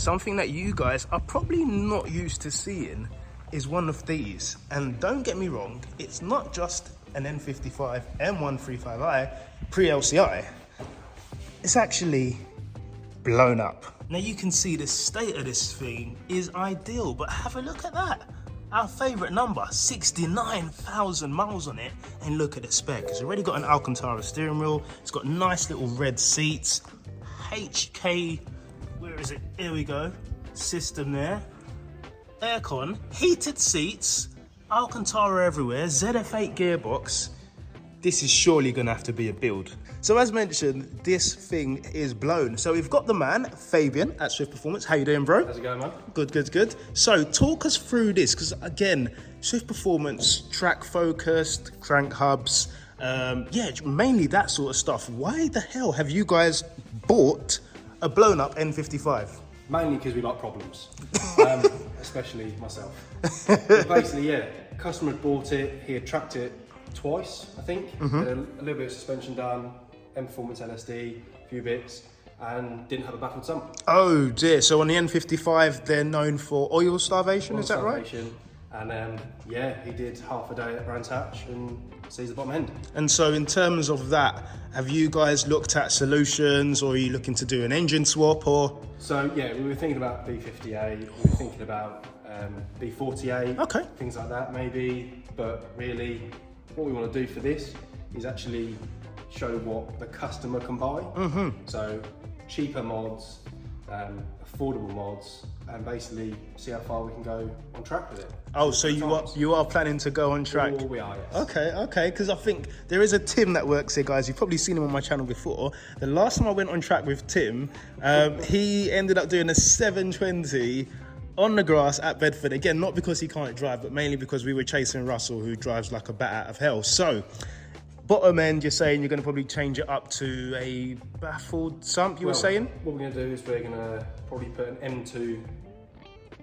something that you guys are probably not used to seeing is one of these. And don't get me wrong, it's not just an M55 M135i pre-LCI. It's actually blown up. Now you can see the state of this thing is ideal, but have a look at that. Our favorite number, 69,000 miles on it, and look at the spec. It's already got an Alcantara steering wheel. It's got nice little red seats. HK, where is it? Here we go. System there. Aircon, heated seats, Alcantara everywhere, ZF8 gearbox. This is surely gonna have to be a build. So as mentioned, this thing is blown. So we've got the man, Fabian at Swift Performance. How you doing, bro? How's it going, man? Good, good, good. So talk us through this, because again, Swift Performance, track focused, crank hubs, yeah, mainly that sort of stuff. Why the hell have you guys bought a blown up N55? Mainly because we like problems, especially myself. But basically, yeah, customer had bought it, he had tracked it twice, I think. Had a little bit of suspension done, M Performance LSD, a few bits, and didn't have a baffled sump. Oh dear, so on the N55, they're known for oil starvation, is that right? And yeah, he did half a day at Brands Hatch and sees the bottom end. And so in terms of that, have you guys looked at solutions, or are you looking to do an engine swap, or? So yeah, we were thinking about B50A, we were thinking about B40A, okay, things like that maybe, but really what we want to do for this is actually show what the customer can buy. So cheaper mods, affordable mods, and basically see how far we can go on track with it. Oh, so you are planning to go on track? Oh, we are, yes. Okay, because I think there is a Tim that works here, guys. You've probably seen him on my channel before. The last time I went on track with Tim, he ended up doing a 720 on the grass at Bedford. Again, not because he can't drive, but mainly because we were chasing Russell, who drives like a bat out of hell. So, bottom end, you're saying you're going to probably change it up to a baffled sump, you were saying? What we're going to do is we're going to probably put an M2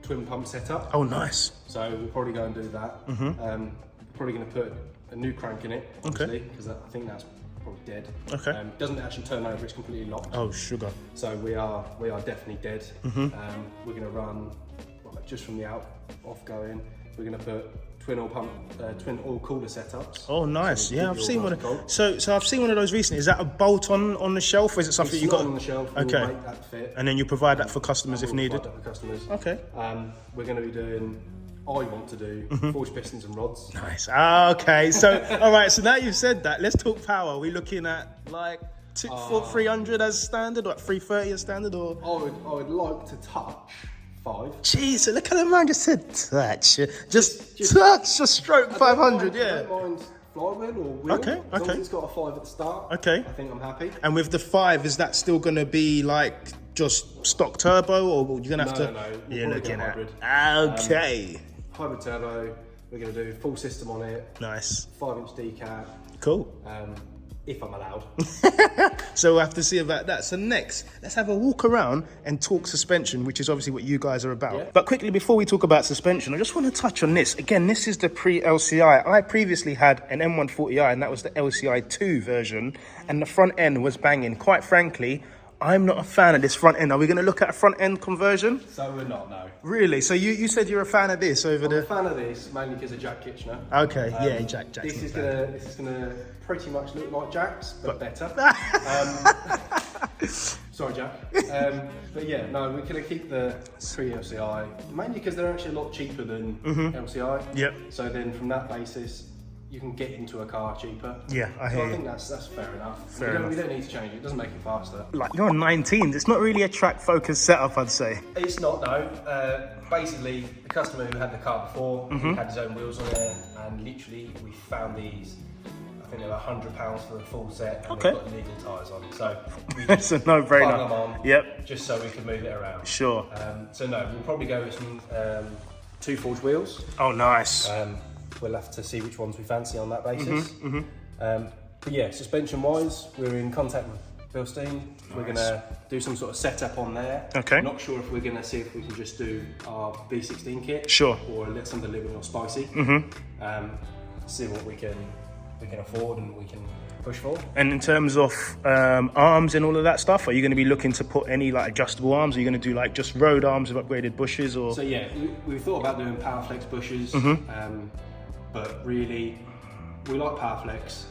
twin pump setup. Oh, nice. So we'll probably go and do that. Probably going to put a new crank in it, obviously, because I think that's probably dead. Okay. Doesn't actually turn over, it's completely locked. Oh, sugar. So we are definitely dead. We're going to run, well, just from the off going, we're going to put twin oil cooler setups. Oh, nice. So yeah, I've seen one. So I've seen one of those recently. Is that a bolt on the shelf, or is it something you got on the shelf? Okay. We'll make that fit. And then you provide that for customers if needed. Provide that for customers. Okay. We're going to be doing. I want to do forged pistons and rods. Nice. Okay. So all right. So now you've said that, let's talk power. Are we looking at like 300 as standard, or like 330 as standard, or? I would like to touch 5. Jeez, so look at the man just said touch. Just touch, just stroke 500, yeah. I don't mind flywheel or wheel. Okay, as long as it's got a 5 at the start. Okay. I think I'm happy. And with the 5, is that still going to be like just stock turbo, or you're going to have to? No, you're looking at hybrid. Okay. Hybrid turbo. We're going to do full system on it. Nice. 5-inch decap. Cool. If I'm allowed. So we'll have to see about that. So next, let's have a walk around and talk suspension, which is obviously what you guys are about. Yeah. But quickly, before we talk about suspension, I just want to touch on this. Again, this is the pre-LCI. I previously had an M140i, and that was the LCI 2 version, and the front end was banging. Quite frankly, I'm not a fan of this front end. Are we going to look at a front end conversion? So we're not, no. Really? So you said you're a fan of this over there? I'm a fan of this, mainly because of Jack Kitchener. Okay, yeah, Jack. This is gonna pretty much look like Jack's, but better. Sorry, Jack. But yeah, no, we're gonna keep the pre-LCI, mainly because they're actually a lot cheaper than LCI. Yep. So then from that basis, you can get into a car cheaper. Yeah, I hear you. I think that's fair enough. We don't need to change it. It doesn't make it faster. Like, you're on 19. It's not really a track-focused setup, I'd say. It's not, no. Basically, the customer who had the car before, he had his own wheels on there, and literally we found these. I think they were £100 for the full set, and they've got legal tyres on. So we it's a no-brainer. Plug them on, yep. Just so we can move it around. Sure. So no, we'll probably go with some 2 forged wheels. Oh, nice. We'll have to see which ones we fancy on that basis. But yeah, suspension-wise, we're in contact with Bilstein. Nice. We're going to do some sort of setup on there. Okay. Not sure if we're going to see if we can just do our B16 kit. Sure. Or let something a little bit more spicy. See what we can we can afford and we can push for. And in terms of arms and all of that stuff, are you going to be looking to put any like adjustable arms? Are you going to do like just road arms with upgraded bushes, or? So yeah, we thought about doing Powerflex bushes, but really we like Powerflex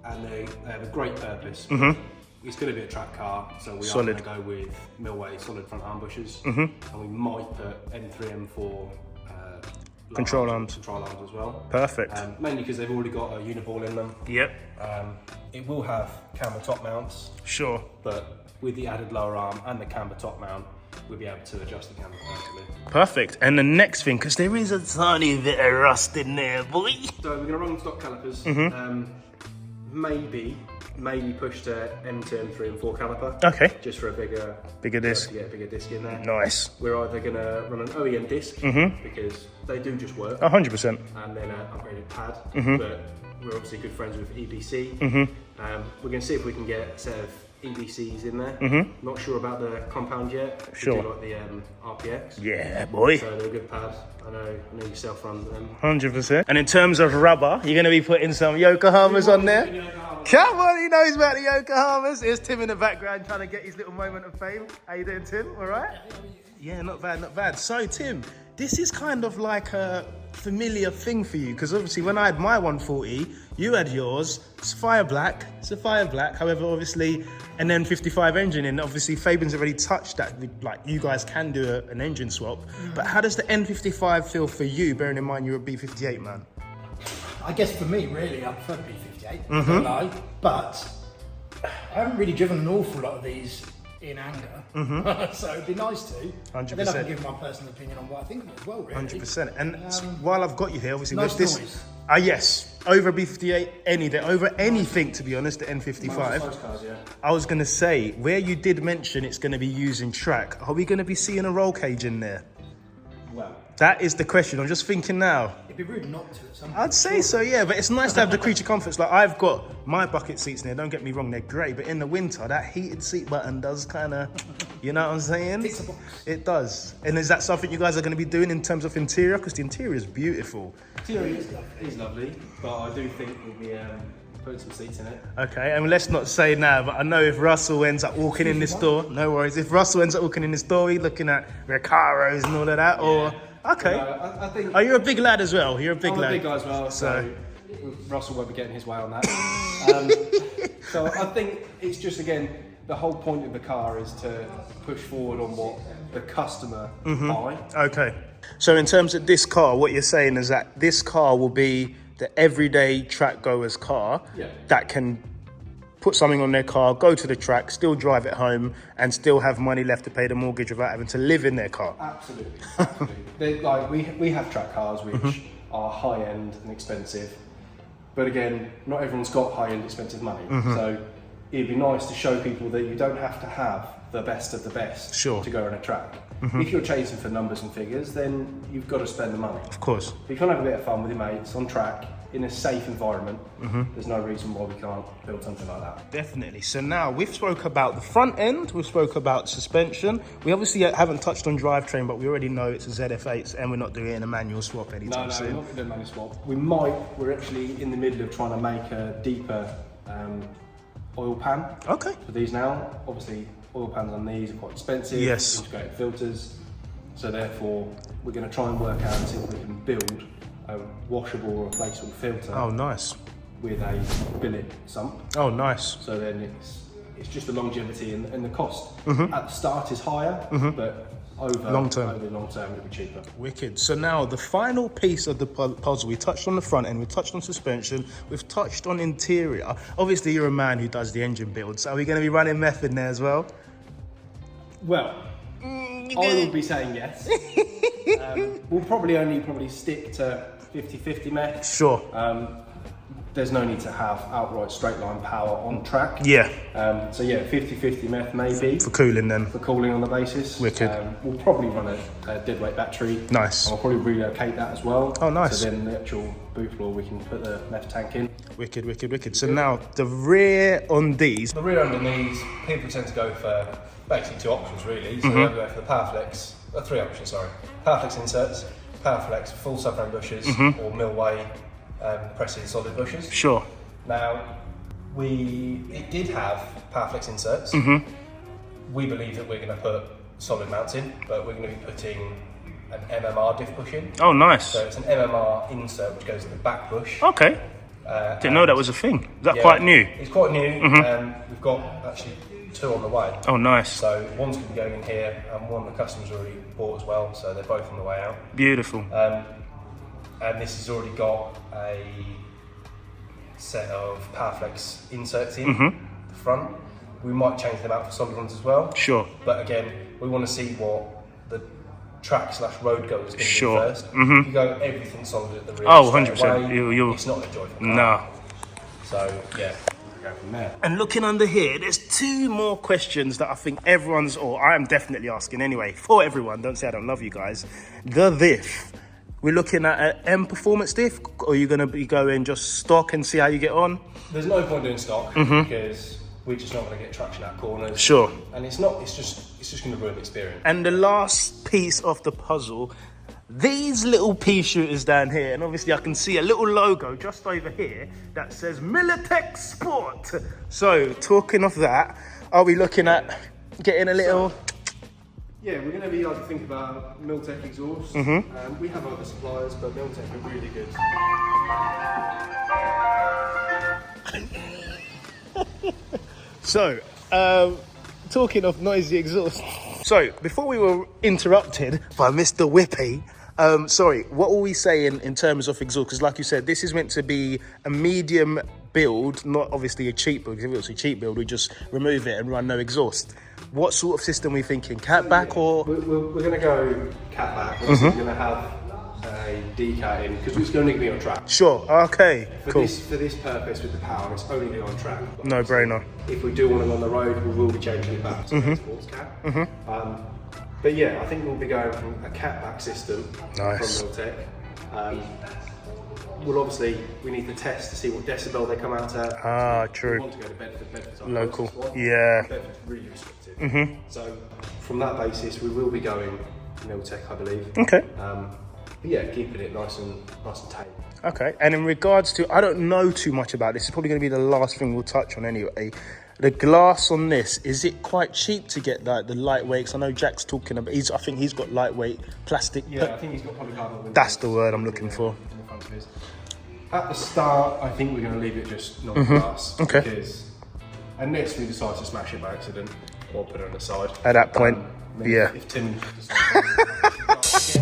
and they have a great purpose. It's going to be a track car, so we are going to go with Millway solid front arm bushes, and we might put M3, M4 control arms as well. Perfect. Mainly because they've already got a uniball in them. Yep. It will have camber top mounts. Sure. But with the added lower arm and the camber top mount, we'll be able to adjust the camber perfectly. Perfect. And the next thing, because there is a tiny bit of rust in there, boy. So we're going to run stock calipers. Maybe push to M2, M3 and 4 caliper. Okay. Just for a bigger disc. To get a bigger disc in there. Nice. We're either going to run an OEM disc, because they do just work. 100%. And then an upgraded pad. But we're obviously good friends with EBC. We're going to see if we can get a set of EBCs in there. Not sure about the compound yet. Sure. We do like the RPX. Yeah, boy. So they're a good pad. I know yourself run them. 100%. And in terms of rubber, you're going to be putting some Yokohamas on there. Come on, he knows about the Yokohamas. Here's Tim in the background trying to get his little moment of fame. How you doing, Tim? All right? Yeah, not bad, not bad. So, Tim, this is kind of like a familiar thing for you, because obviously when I had my 140, you had yours. It's fire black. However, obviously, an N55 engine, and obviously Fabian's already touched that. Like, you guys can do an engine swap. But how does the N55 feel for you, bearing in mind you're a B58 man? I guess for me, really, I prefer the B58, don't lie. But I haven't really driven an awful lot of these in anger, so it'd be nice to. 100%. And then I can give my personal opinion on what I think of it as well, really. 100%. And while I've got you here, obviously nice with this, noise. Yes, over B58 any day, over anything to be honest, the N55. Cars, yeah. I was going to say, where you did mention it's going to be using track, are we going to be seeing a roll cage in there? Well, that is the question. I'm just thinking now. It'd be rude not to at some point. I'd say so, yeah, but it's nice to have the creature comforts. Like, I've got my bucket seats in there, don't get me wrong, they're great, but in the winter, that heated seat button does kind of, you know what I'm saying? Ticks a box. It does. And is that something you guys are going to be doing in terms of interior? Because the interior is beautiful. interior is lovely, but I do think we'll be putting some seats in it. Okay, and let's not say now, but I know if Russell ends up walking in this door, no worries, if Russell ends up walking in this door, he's looking at Recaros and all of that, or... Okay. I think. Oh, you're a big lad as well. You're a big lad. I'm a big guy as well, so Russell won't be getting his way on that. So I think it's just, again, the whole point of the car is to push forward on what the customer buy. Okay. So in terms of this car, what you're saying is that this car will be the everyday track goer's car that can put something on their car, go to the track, still drive it home, and still have money left to pay the mortgage without having to live in their car. Absolutely. Like we have track cars which are high end and expensive, but again, not everyone's got high end expensive money. So it'd be nice to show people that you don't have to have the best of the best to go on a track. If you're chasing for numbers and figures, then you've got to spend the money. Of course. If you can't have a bit of fun with your mates on track, in a safe environment, there's no reason why we can't build something like that. Definitely. So now we've spoke about the front end, we've spoke about suspension. We obviously haven't touched on drivetrain, but we already know it's a ZF8 and we're not doing a manual swap anytime soon. No, we're not going to do a manual swap. We're actually in the middle of trying to make a deeper oil pan. Okay. For these now. Obviously, oil pans on these are quite expensive. Yes. Integrated filters. So therefore, we're going to try and work out and see if we can build a washable replaceable filter. Oh, nice. With a billet sump. Oh, nice. So then it's just the longevity and the cost. At the start is higher, but over long term it'll be cheaper. Wicked. So now the final piece of the puzzle, we touched on the front end, we touched on suspension, we've touched on interior. Obviously you're a man who does the engine build, so are we going to be running meth in there as well? Well, I will be saying yes. We'll probably stick to 50-50 meth. Sure. There's no need to have outright straight line power on track. Yeah. So yeah, 50-50 meth maybe. For cooling then. For cooling on the basis. Wicked. We'll probably run a deadweight battery. Nice. And we'll probably relocate that as well. Oh, nice. So then the actual boot floor, we can put the meth tank in. Wicked, wicked, wicked. So now the rear on these. The rear on these, people tend to go for basically two options really. So they'll go for the Powerflex, three options, sorry. Powerflex inserts, Powerflex full subframe bushes, or Millway pressing solid bushes. Sure. Now, it did have Powerflex inserts. We believe that we're going to put solid mounts in, but we're going to be putting an MMR diff bush in. Oh, nice. So it's an MMR insert which goes in the back bush. Okay. Didn't know that was a thing. Is that quite new? It's quite new. We've got actually 2 on the way. Oh, nice. So one's going to be going in here, and one the customer's already bought as well. So they're both on the way out. Beautiful. And this has already got a set of Powerflex inserts in the front. We might change them out for solid ones as well. Sure. But again, we want to see what the track/road goer is going to Sure. do first. If you go everything solid at the rear, Oh, straight 100%. away, it's not a joyful car. Nah. So yeah, we'll go from there. And looking under here, there's 2 more questions that I think everyone's, or I am definitely asking anyway, for everyone. Don't say I don't love you guys. The diff. We're looking at an M performance diff, or are you going to be going just stock and see how you get on? There's no point doing stock because we're just not going to get traction out corners. Sure. And it's just going to ruin the experience. And the last piece of the puzzle, these little pea shooters down here, and obviously I can see a little logo just over here that says Militech Sport. So talking of that, are we looking at getting a little... Yeah, we're going to be able to think about Miltech exhaust. We have other suppliers, but Miltech are really good. So, talking of noisy exhaust. So, before we were interrupted by Mr. Whippy, sorry, what were we saying in terms of exhaust? Because like you said, this is meant to be a medium build, not obviously a cheap build. Because if it was a cheap build, we'd just remove it and run no exhaust. What sort of system are we thinking? Catback or? We're going to go catback. We're going to have a decat in because it's going to be on track. Sure, okay, cool. For this purpose with the power, it's only going on track. No brainer. If we do want to on the road, we will be changing it back to a sports cat. But yeah, I think we'll be going from a catback system Nice. from Miltech. We need to test to see what decibel they come out at. Ah, We true. want to go to Bedford. Bedford's our Local, closest one. yeah. Bedford's really restricted. So from that basis, we will be going Miltech, I believe. Okay. But yeah, keeping it nice and tame. Okay, and in regards to, I don't know too much about this, it's probably going to be the last thing we'll touch on anyway. The glass on this, is it quite cheap to get like the lightweight? 'Cause I know Jack's talking about, I think he's got lightweight plastic. Yeah, I think he's got polycarbonate windows. That's the word I'm looking for. In the front of his. At the start, I think we're going to leave it just non-glass. Okay. Because unless we decide to smash it by accident or put it on the side. At that point, yeah. If Tim decides to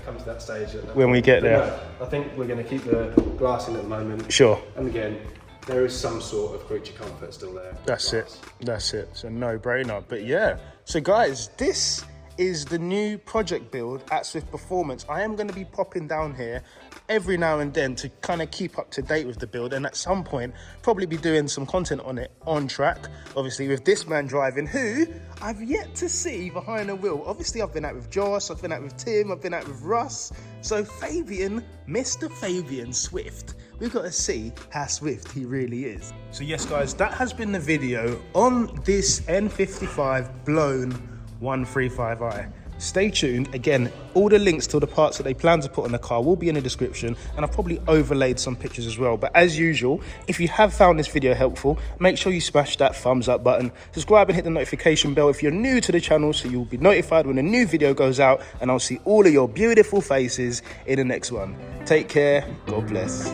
come to that stage. When we get there. No, I think we're going to keep the glass in at the moment. Sure. And again, there is some sort of creature comfort still there. That's it. That's it. It's a no-brainer. But yeah. So guys, this is the new project build at Swift Performance. I am going to be popping down here every now and then to kind of keep up to date with the build, and at some point probably be doing some content on it on track, obviously with this man driving, who I've yet to see behind the wheel. Obviously I've been out with Josh, I've been out with Tim, I've been out with Russ. So Fabian, Mr. Fabian Swift, we've got to see how swift he really is. So yes guys, that has been the video on this N55 blown 135i. Stay tuned. Again, all the links to the parts that they plan to put on the car will be in the description, and I've probably overlaid some pictures as well. But as usual, if you have found this video helpful, make sure you smash that thumbs up button, subscribe and hit the notification bell if you're new to the channel, so you'll be notified when a new video goes out, and I'll see all of your beautiful faces in the next one. Take care. God bless.